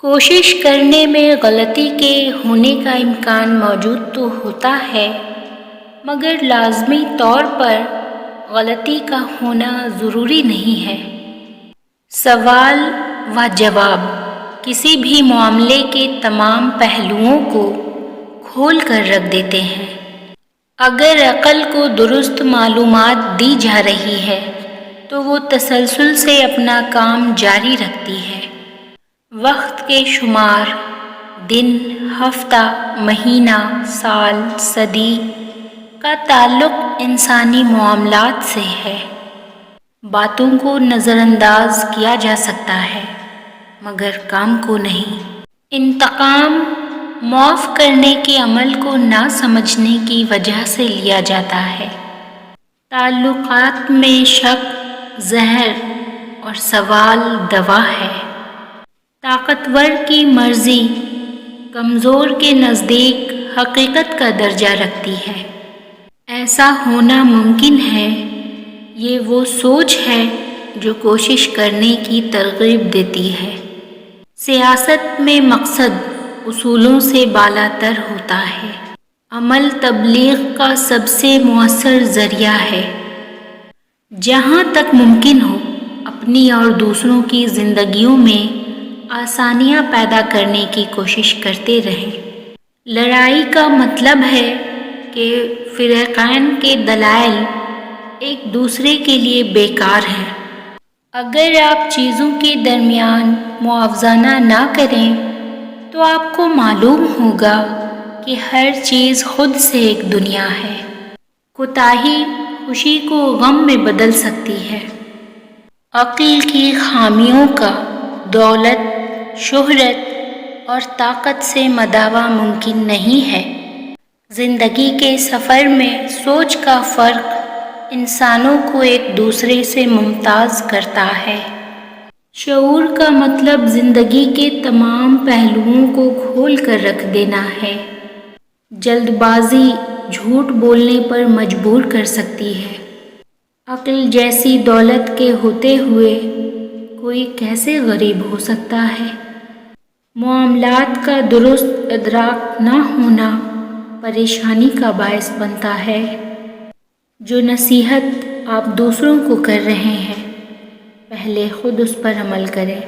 کوشش کرنے میں غلطی کے ہونے کا امکان موجود تو ہوتا ہے، مگر لازمی طور پر غلطی کا ہونا ضروری نہیں ہے۔ سوال و جواب کسی بھی معاملے کے تمام پہلوؤں کو کھول کر رکھ دیتے ہیں۔ اگر عقل کو درست معلومات دی جا رہی ہے تو وہ تسلسل سے اپنا کام جاری رکھتی ہے۔ وقت کے شمار، دن، ہفتہ، مہینہ، سال، صدی کا تعلق انسانی معاملات سے ہے۔ باتوں کو نظر انداز کیا جا سکتا ہے مگر کام کو نہیں۔ انتقام معاف کرنے کے عمل کو نہ سمجھنے کی وجہ سے لیا جاتا ہے۔ تعلقات میں شک زہر اور سوال دوا ہے۔ طاقتور کی مرضی کمزور کے نزدیک حقیقت کا درجہ رکھتی ہے۔ ایسا ہونا ممکن ہے، یہ وہ سوچ ہے جو کوشش کرنے کی ترغیب دیتی ہے۔ سیاست میں مقصد اصولوں سے بالا تر ہوتا ہے۔ عمل تبلیغ کا سب سے مؤثر ذریعہ ہے۔ جہاں تک ممکن ہو اپنی اور دوسروں کی زندگیوں میں آسانیاں پیدا کرنے کی کوشش کرتے رہیں۔ لڑائی کا مطلب ہے کہ فریقین کے دلائل ایک دوسرے کے لیے بیکار ہیں۔ اگر آپ چیزوں کے درمیان موازنہ نہ کریں تو آپ کو معلوم ہوگا کہ ہر چیز خود سے ایک دنیا ہے۔ کوتاہی خوشی کو غم میں بدل سکتی ہے۔ عقل کی خامیوں کا دولت، شہرت اور طاقت سے مداوع ممکن نہیں ہے۔ زندگی کے سفر میں سوچ کا فرق انسانوں کو ایک دوسرے سے ممتاز کرتا ہے۔ شعور کا مطلب زندگی کے تمام پہلوؤں کو کھول کر رکھ دینا ہے۔ جلد بازی جھوٹ بولنے پر مجبور کر سکتی ہے۔ عقل جیسی دولت کے ہوتے ہوئے کوئی کیسے غریب ہو سکتا ہے؟ معاملات کا درست ادراک نہ ہونا پریشانی کا باعث بنتا ہے۔ جو نصیحت آپ دوسروں کو کر رہے ہیں، پہلے خود اس پر عمل کریں۔